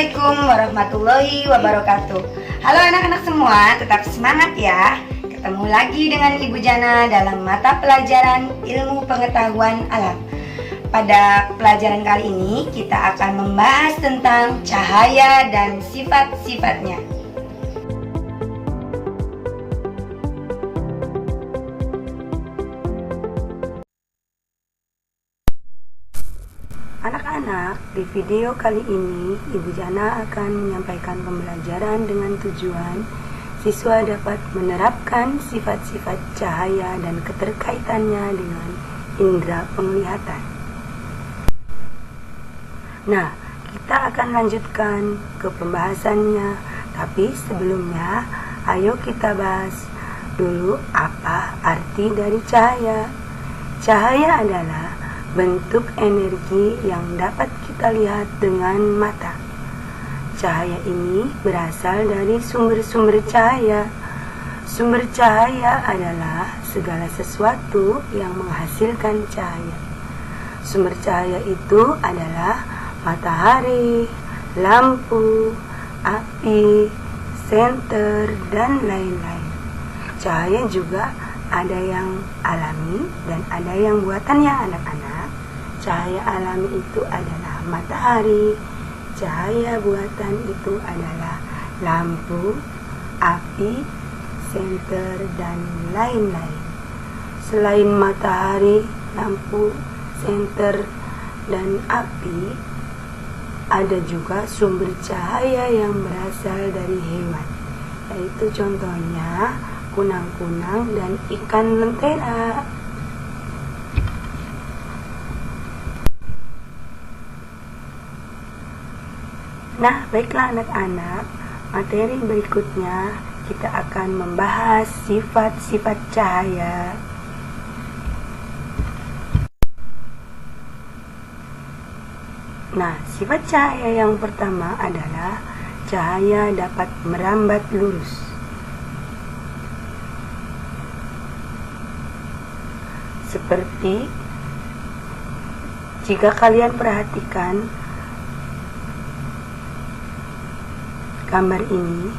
Assalamualaikum warahmatullahi wabarakatuh. Halo anak-anak semua, tetap semangat ya. Ketemu lagi dengan Ibu Jana dalam mata pelajaran ilmu pengetahuan alam. Pada pelajaran kali ini kita akan membahas tentang cahaya dan sifat-sifatnya. Anak-anak, di video kali ini Ibu Jana akan menyampaikan pembelajaran dengan tujuan siswa dapat menerapkan sifat-sifat cahaya dan keterkaitannya dengan indera penglihatan. Nah, kita akan lanjutkan ke pembahasannya, tapi sebelumnya ayo kita bahas dulu apa arti dari cahaya. Cahaya adalah bentuk energi yang dapat kita lihat dengan mata. Cahaya ini berasal dari sumber-sumber cahaya. Sumber cahaya adalah segala sesuatu yang menghasilkan cahaya. Sumber cahaya itu adalah matahari, lampu, api, senter, dan lain-lain. Cahaya juga ada yang alami dan ada yang buatan ya anak-anak. Cahaya alami itu adalah matahari, cahaya buatan itu adalah lampu, api, senter, dan lain-lain. Selain matahari, lampu, senter, dan api, ada juga sumber cahaya yang berasal dari hewan, yaitu contohnya kunang-kunang dan ikan lentera. Nah, baiklah anak-anak, materi berikutnya kita akan membahas sifat-sifat cahaya. Nah, sifat cahaya yang pertama adalah cahaya dapat merambat lurus. Seperti jika kalian perhatikan gambar ini,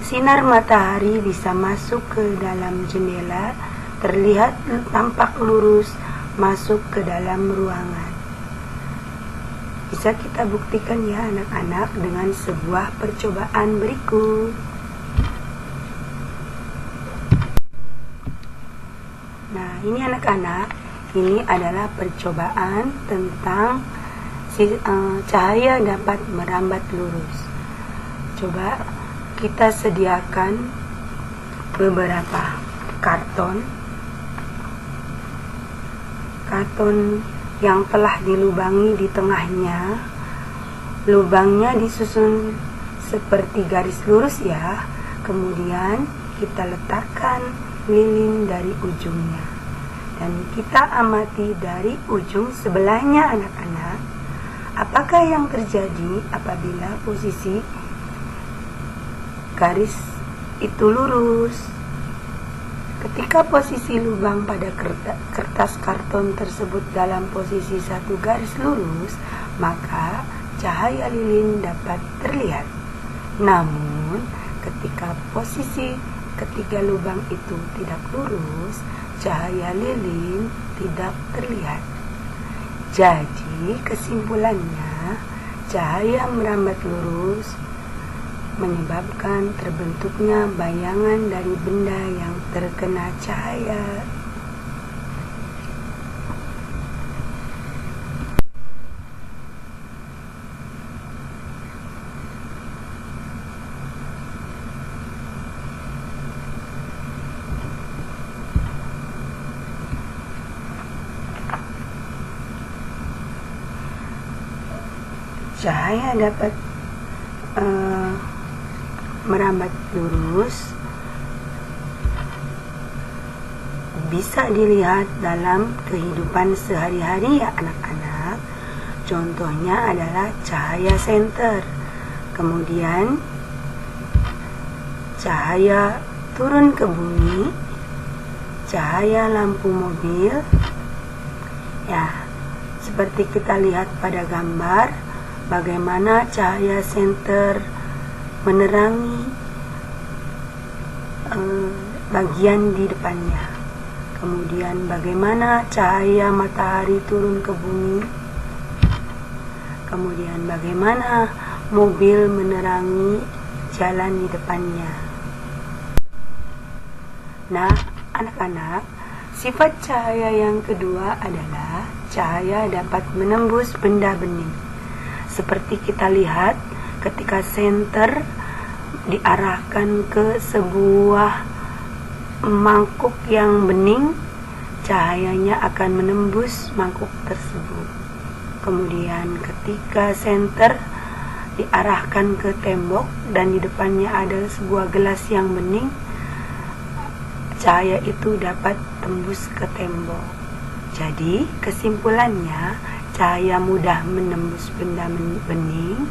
sinar matahari bisa masuk ke dalam jendela, terlihat tampak lurus masuk ke dalam ruangan. Bisa kita buktikan ya anak-anak dengan sebuah percobaan berikut. Nah, ini anak-anak, ini adalah percobaan tentang cahaya dapat merambat lurus. Coba kita sediakan beberapa karton yang telah dilubangi di tengahnya. Lubangnya disusun seperti garis lurus ya. Kemudian kita letakkan lilin dari ujungnya, dan kita amati dari ujung sebelahnya anak-anak. Apakah yang terjadi apabila posisi garis itu lurus? Ketika posisi lubang pada kertas karton tersebut dalam posisi satu garis lurus, maka cahaya lilin dapat terlihat. Namun, ketika ketiga lubang itu tidak lurus, cahaya lilin tidak terlihat. Jadi, kesimpulannya, cahaya merambat lurus menyebabkan terbentuknya bayangan dari benda yang terkena cahaya. Cahaya dapat merambat lurus bisa dilihat dalam kehidupan sehari-hari ya anak-anak. Contohnya adalah cahaya senter, kemudian cahaya turun ke bumi, cahaya lampu mobil, ya, Seperti kita lihat pada gambar, bagaimana cahaya senter menerangi bagian di depannya. Kemudian bagaimana cahaya matahari turun ke bumi. Kemudian bagaimana mobil menerangi jalan di depannya. Nah, anak-anak, sifat cahaya yang kedua adalah cahaya dapat menembus benda bening. Seperti kita lihat ketika senter diarahkan ke sebuah mangkuk yang bening, cahayanya akan menembus mangkuk tersebut. Kemudian ketika senter diarahkan ke tembok dan di depannya ada sebuah gelas yang bening, cahaya itu dapat tembus ke tembok. Jadi kesimpulannya, cahaya mudah menembus benda bening,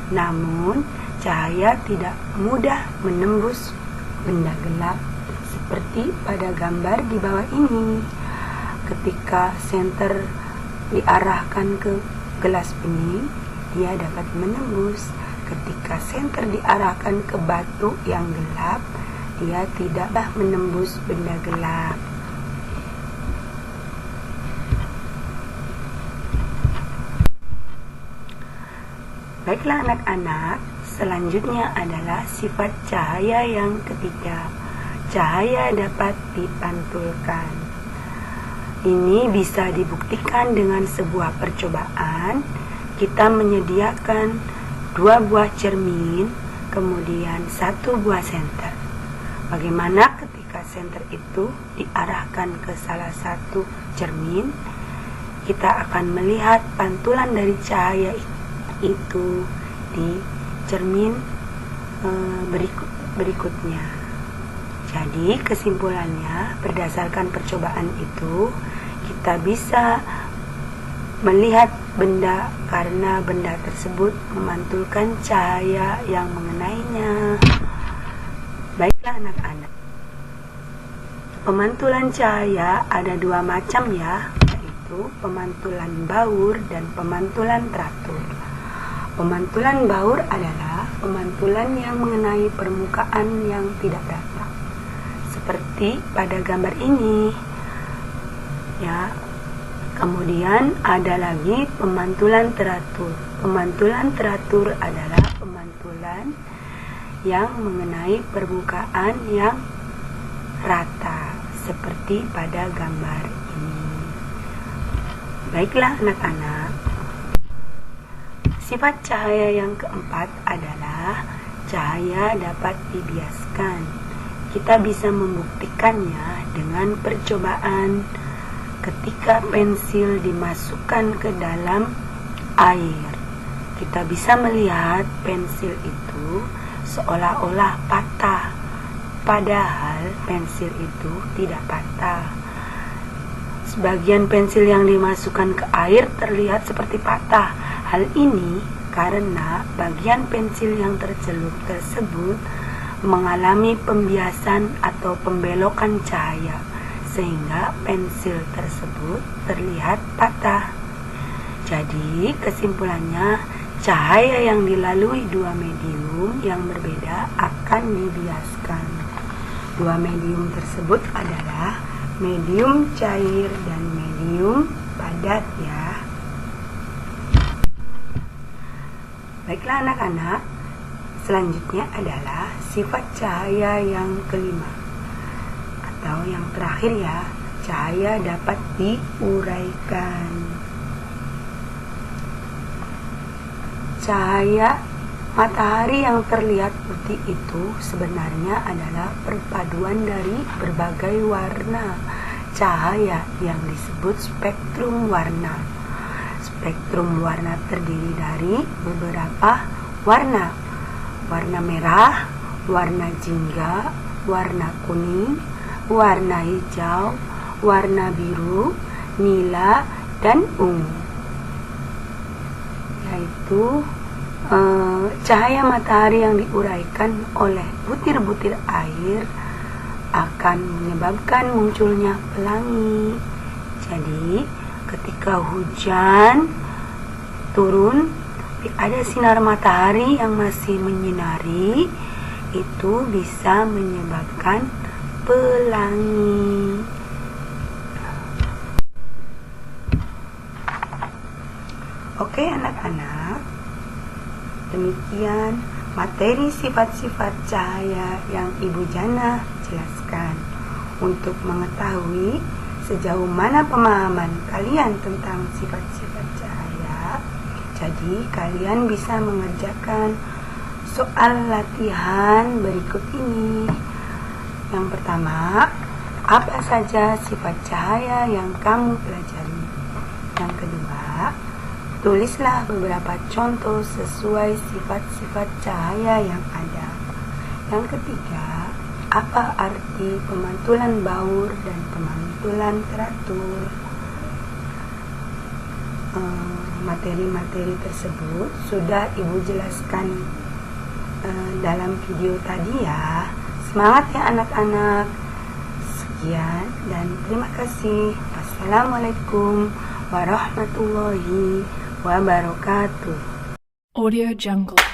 namun cahaya tidak mudah menembus benda gelap, seperti pada gambar di bawah ini. Ketika senter diarahkan ke gelas bening, dia dapat menembus. Ketika senter diarahkan ke batu yang gelap, dia tidaklah menembus benda gelap. Baiklah anak-anak, selanjutnya adalah sifat cahaya yang ketiga. Cahaya dapat dipantulkan. Ini bisa dibuktikan dengan sebuah percobaan. Kita menyediakan 2 buah cermin, kemudian 1 buah senter. Bagaimana ketika senter itu diarahkan ke salah satu cermin, kita akan melihat pantulan dari cahaya itu di cermin berikutnya. Jadi kesimpulannya, berdasarkan percobaan itu, kita bisa melihat benda karena benda tersebut memantulkan cahaya yang mengenainya. Baiklah anak-anak, pemantulan cahaya ada 2 macam ya, yaitu pemantulan baur dan pemantulan teratur. Pemantulan baur adalah pemantulan yang mengenai permukaan yang tidak rata, seperti pada gambar ini ya. Kemudian ada lagi pemantulan teratur. Pemantulan teratur adalah pemantulan yang mengenai permukaan yang rata, seperti pada gambar ini. Baiklah anak-anak, sifat cahaya yang keempat adalah cahaya dapat dibiaskan. Kita bisa membuktikannya dengan percobaan ketika pensil dimasukkan ke dalam air. Kita bisa melihat pensil itu seolah-olah patah, padahal pensil itu tidak patah. Sebagian pensil yang dimasukkan ke air terlihat seperti patah. Hal ini karena bagian pensil yang tercelup tersebut mengalami pembiasan atau pembelokan cahaya, sehingga pensil tersebut terlihat patah. Jadi kesimpulannya, cahaya yang dilalui 2 medium yang berbeda akan dibiaskan. 2 medium tersebut adalah medium cair dan medium padat ya. Baiklah anak-anak, selanjutnya adalah sifat cahaya yang kelima atau yang terakhir ya, cahaya dapat diuraikan. Cahaya matahari yang terlihat putih itu sebenarnya adalah perpaduan dari berbagai warna cahaya yang disebut spektrum warna. Spektrum warna terdiri dari beberapa warna. Warna merah, warna jingga, warna kuning, warna hijau, warna biru, nila, dan ungu. Yaitu cahaya matahari yang diuraikan oleh butir-butir air akan menyebabkan munculnya pelangi. Jadi ketika hujan turun, tapi ada sinar matahari yang masih menyinari, itu bisa menyebabkan pelangi. Oke anak-anak, demikian materi sifat-sifat cahaya yang Ibu Jana jelaskan. Untuk mengetahui sejauh mana pemahaman kalian tentang sifat-sifat cahaya, jadi kalian bisa mengerjakan soal latihan berikut ini. Yang pertama, apa saja sifat cahaya yang kamu pelajari? Yang kedua, tulislah beberapa contoh sesuai sifat-sifat cahaya yang ada. Yang ketiga, apa arti pemantulan baur dan pemantulan teratur? Materi-materi tersebut sudah Ibu jelaskan dalam video tadi ya. Semangat ya anak-anak. Sekian dan terima kasih. Wassalamualaikum warahmatullahi wabarakatuh. Audio Jungle.